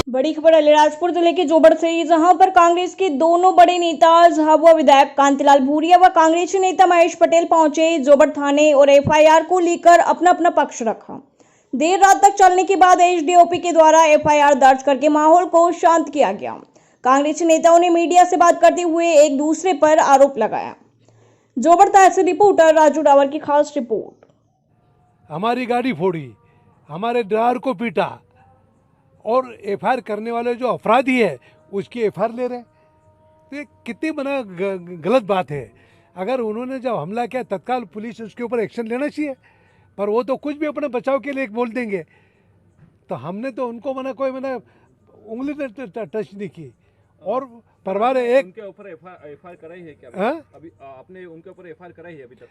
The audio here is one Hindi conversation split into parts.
बड़ी खबर अलीराजपुर जिले के जोबड़ से, जहां पर कांग्रेस के दोनों बड़े नेता झाबुआ विधायक कांतिलाल भूरिया व कांग्रेसी नेता महेश पटेल पहुंचे जोबड़ थाने और एफआईआर को लेकर अपना अपना पक्ष रखा। देर रात तक चलने के बाद एसडीओपी के द्वारा एफआईआर दर्ज करके माहौल को शांत किया गया। कांग्रेसी नेताओं ने मीडिया से बात करते हुए एक दूसरे पर आरोप लगाया। जोबड़ तहसील रिपोर्टर राजू डावर की खास रिपोर्ट। हमारी गाड़ी फोड़ी, हमारे ड्राइवर को पीटा और एफआईआर करने वाले जो अपराधी है उसकी एफआईआर ले रहे हैं। तो ये कितनी बड़ा गलत बात है। अगर उन्होंने जब हमला किया तत्काल पुलिस उसके ऊपर एक्शन लेना चाहिए, पर वो तो कुछ भी अपने बचाव के लिए बोल देंगे। तो हमने तो उनको कोई उंगली टच नहीं की। और परिवार एक उनके ऊपर एफआईआर कराई है क्या? अभी आपने उनके ऊपर एफआईआर कराई है अभी तक?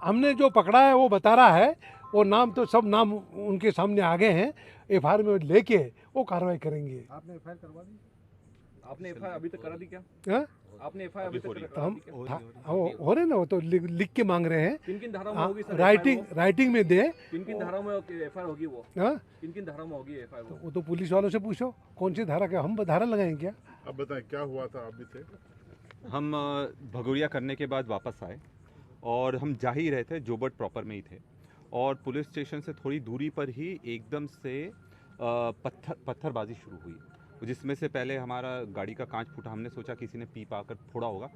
हमने जो पकड़ा है वो बता रहा है, वो नाम तो सब नाम उनके सामने आ गए हैं। एफआईआर में लेके वो कार्रवाई करेंगे। आपने एफआईआर करवा दी? आपने एफआईआर अभी तक करा दी क्या? हाँ? आपने एफआईआर अभी तक तो हम हो रहे ना, वो तो लिख के मांग रहे हैं। किन किन धाराओं में होगी सर? राइटिंग में दे। किन किन धाराओं में एफआईआर होगी वो? किन किन धाराओं में होगी एफआईआर? वो तो पुलिस वालों से पूछो कौन सी धारा, क्या हम धारा लगाएंगे क्या? अब बताएं क्या हुआ था अभी से? हम भगोरिया करने के बाद वापस आए और हम जा ही रहे थे, जोबट प्रॉपर में ही थे, और पुलिस स्टेशन से थोड़ी दूरी पर ही एकदम से पत्थरबाजी शुरू हुई, जिसमें से पहले हमारा गाड़ी का कांच फूटा। हमने सोचा किसी ने पीप आकर फोड़ा होगा।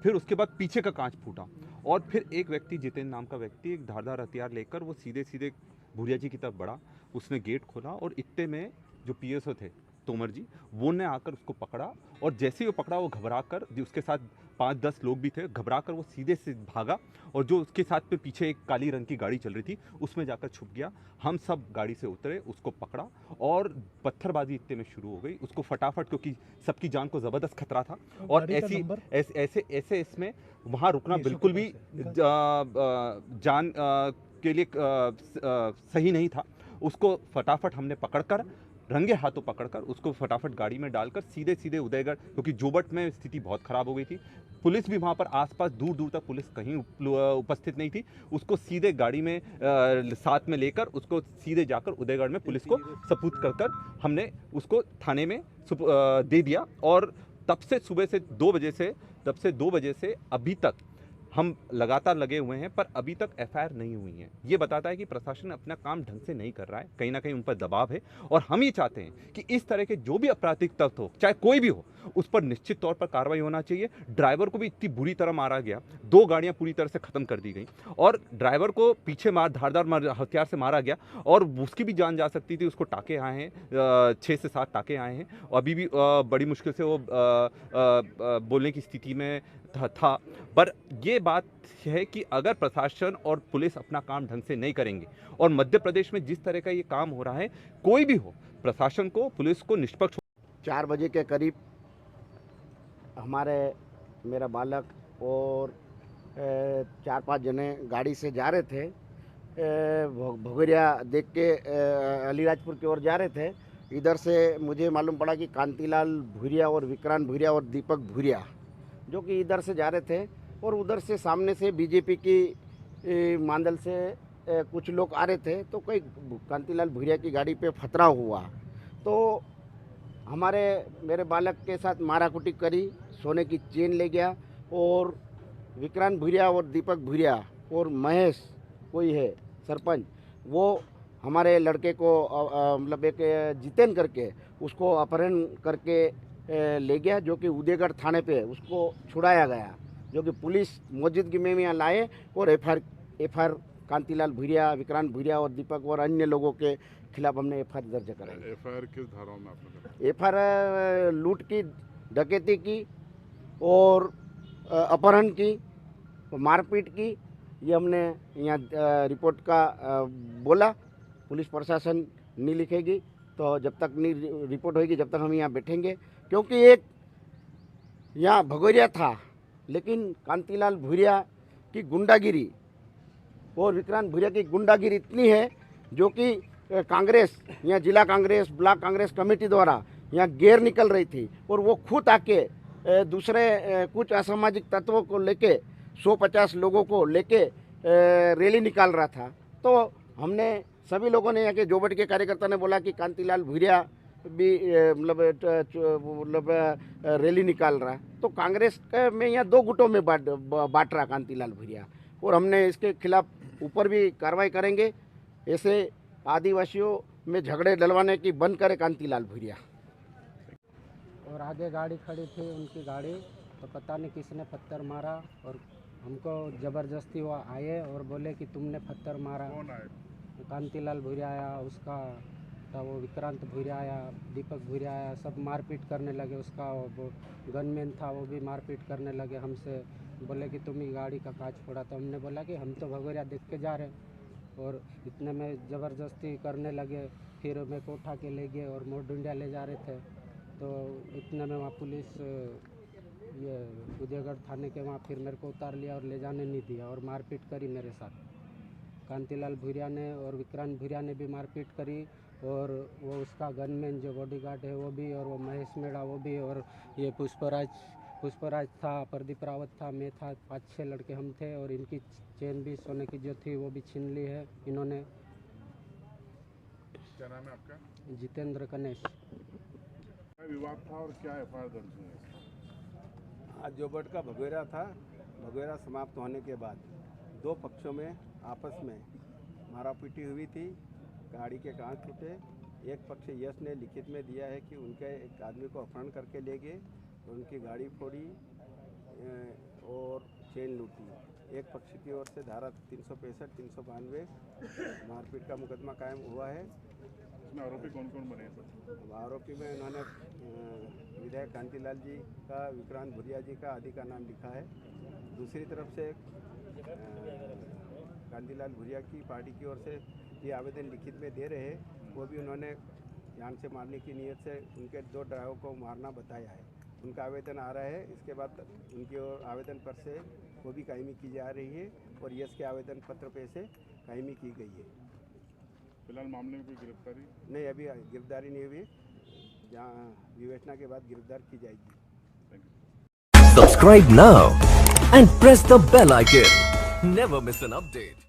फिर उसके बाद पीछे का कांच फूटा और फिर एक व्यक्ति, जितेंद्र नाम का व्यक्ति, एक धारदार हथियार लेकर वो सीधे सीधे भूरिया जी की तरफ बढ़ा। उसने गेट खोला और इतने में जो पीएसओ थे तोमर जी, वो ने आकर उसको पकड़ा, और जैसे ही वो पकड़ा वो घबरा कर, जो उसके साथ 5-10 लोग भी थे, घबरा कर वो सीधे से भागा और जो उसके साथ पे पीछे एक काली रंग की गाड़ी चल रही थी उसमें जाकर छुप गया। हम सब गाड़ी से उतरे, उसको पकड़ा और पत्थरबाजी इतने में शुरू हो गई। उसको फटाफट, क्योंकि सबकी जान को ज़बरदस्त खतरा था और ऐसे इसमें वहाँ रुकना बिल्कुल भी जान के लिए सही नहीं था। उसको फटाफट हमने पकड़कर, रंगे हाथों पकड़कर उसको फटाफट गाड़ी में डालकर सीधे सीधे उदयगढ़, क्योंकि जोबट में स्थिति बहुत ख़राब हो गई थी, पुलिस भी वहाँ पर आसपास दूर दूर तक पुलिस कहीं उपस्थित नहीं थी, उसको सीधे गाड़ी में साथ में लेकर उसको सीधे जाकर उदयगढ़ में पुलिस को सपुर्द कर हमने उसको थाने में दे दिया। और तब से सुबह से 2 बजे से अभी तक हम लगातार लगे हुए हैं, पर अभी तक एफआईआर नहीं हुई है। ये बताता है कि प्रशासन अपना काम ढंग से नहीं कर रहा है, कहीं ना कहीं उन पर दबाव है। और हम ये चाहते हैं कि इस तरह के जो भी आपराधिक तत्व हो, चाहे कोई भी हो, उस पर निश्चित तौर पर कार्रवाई होना चाहिए। ड्राइवर को भी इतनी बुरी तरह मारा गया, 2 गाड़ियां पूरी तरह से खत्म कर दी गई और ड्राइवर को पीछे धारदार हथियार से मारा गया और उसकी भी जान जा सकती थी। उसको टाके आए हैं, 6 से 7 टाके आए हैं और अभी भी बड़ी मुश्किल से वो बोलने की स्थिति में था। पर ये बात है कि अगर प्रशासन और पुलिस अपना काम ढंग से नहीं करेंगे, और मध्य प्रदेश में जिस तरह का ये काम हो रहा है, कोई भी हो, प्रशासन को, पुलिस को निष्पक्ष 4 बजे के करीब मेरा बालक और 4-5 जने गाड़ी से जा रहे थे, भगोरिया देख के अलीराजपुर की ओर जा रहे थे। इधर से मुझे मालूम पड़ा कि कांतिलाल भूरिया और विक्रांत भूरिया और दीपक भूरिया जो कि इधर से जा रहे थे, और उधर से सामने से बीजेपी की मांदल से कुछ लोग आ रहे थे। तो कोई कांतिलाल भूरिया की गाड़ी पे खतरा हुआ, तो मेरे बालक के साथ माराकुटी करी, सोने की चेन ले गया, और विक्रांत भूरिया और दीपक भूरिया और महेश कोई है सरपंच, वो हमारे लड़के को मतलब एक जितेंद्र करके उसको अपहरण करके ले गया, जो कि उदयगढ़ थाने पे उसको छुड़ाया गया, जो कि पुलिस मौजूदगी में यहाँ लाए और एफआईआर कांतिलाल भूरिया, विक्रांत भूरिया और दीपक और अन्य लोगों के खिलाफ हमने एफआईआर दर्ज कराई। एफआईआर किस धाराओं में आपने? एफआईआर लूट की, डकैती की और अपहरण की, मारपीट की, ये हमने यहाँ रिपोर्ट का बोला। पुलिस प्रशासन नहीं लिखेगी तो जब तक नहीं रिपोर्ट होगी, जब तक हम यहाँ बैठेंगे, क्योंकि एक यहाँ भगोरिया था, लेकिन कांतिलाल भूरिया की गुंडागिरी और विक्रांत भूरिया की गुंडागिरी इतनी है, जो कि कांग्रेस, यहाँ जिला कांग्रेस, ब्लॉक कांग्रेस कमेटी द्वारा यहाँ गैर निकल रही थी, और वो खुद आके दूसरे कुछ असामाजिक तत्वों को लेके 150 लोगों को लेके रैली निकाल रहा था। तो हमने सभी लोगों ने, यहाँ के जोबट के कार्यकर्ता ने बोला कि कांतिलाल भूरिया भी मतलब रैली निकाल रहा है। तो कांग्रेस में यहाँ दो गुटों में बांट रहा कांतिलाल भूरिया, और हमने इसके खिलाफ ऊपर भी कार्रवाई करेंगे। ऐसे आदिवासियों में झगड़े डलवाने की बंद करे कांतिलाल भूरिया। और आगे गाड़ी खड़ी थी उनकी गाड़ी, तो पता नहीं किसने पत्थर मारा और हमको ज़बरदस्ती वो आए और बोले कि तुमने पत्थर मारा। कौन आए? कांतिलाल भूरिया आया, उसका था वो विक्रांत भूरिया आया, दीपक भूरिया आया, सब मारपीट करने लगे। उसका वो गनमैन था वो भी मारपीट करने लगे हमसे, बोले कि तुम ही गाड़ी का कांच फोड़ा। तो हमने बोला कि हम तो भगोरिया देख के जा रहे, और इतने में ज़बरदस्ती करने लगे। फिर मेरे को उठा के ले गए और मोरडुंडिया ले जा रहे थे। तो इतने में वहाँ पुलिस ये उदयगढ़ थाने के वहाँ फिर मेरे को उतार लिया और ले जाने नहीं दिया और मारपीट करी मेरे साथ। कांतिलाल भूरिया ने और विक्रांत भूरिया ने भी मारपीट करी, और वो उसका गनमैन जो बॉडीगार्ड है वो भी, और वो महेश मेड़ा वो भी, और ये पुष्पराज था, प्रदीप रावत था, मैं था, 5-6 लड़के हम थे। और इनकी चेन भी सोने की जो थी वो भी छीन ली है इन्होंने। क्या नाम है आपका? जितेंद्र कनेश। क्या विवाद था और क्या एफआईआर दर्ज हुई है? आज जोबट का भगोरा था। भगोरा समाप्त होने के बाद दो पक्षों में आपस में मारापीटी हुई थी, गाड़ी के कांच टूटे। एक पक्ष यश ने लिखित में दिया है कि उनके एक आदमी को अपहरण करके ले गए, उनकी गाड़ी फोड़ी और चेन लूटी। एक पक्ष की ओर से धारा 365, 392 मारपीट का मुकदमा कायम हुआ है। इसमें आरोपी कौन कौन बने हैं सर? आरोपी में उन्होंने विधायक कांतिलाल जी का, विक्रांत भूरिया जी का आदि का नाम लिखा है। दूसरी तरफ से कांतिलाल भूरिया की पार्टी की ओर से ये आवेदन लिखित में दे रहे हैं, वो भी उन्होंने जान से मारने की नीयत से उनके 2 ड्राइवर को मारना बताया है। उनका आवेदन आ रहा है, इसके बाद उनके आवेदन पर से वो भी कायमी की जा रही है, और यश के आवेदन पत्र पे से कायमी की गई है। फिलहाल मामले में कोई गिरफ्तारी? नहीं, अभी गिरफ्तारी नहीं हुई, जहाँ विवेचना के बाद गिरफ्तार की जाएगी। Subscribe now and press the bell icon. Never miss an update.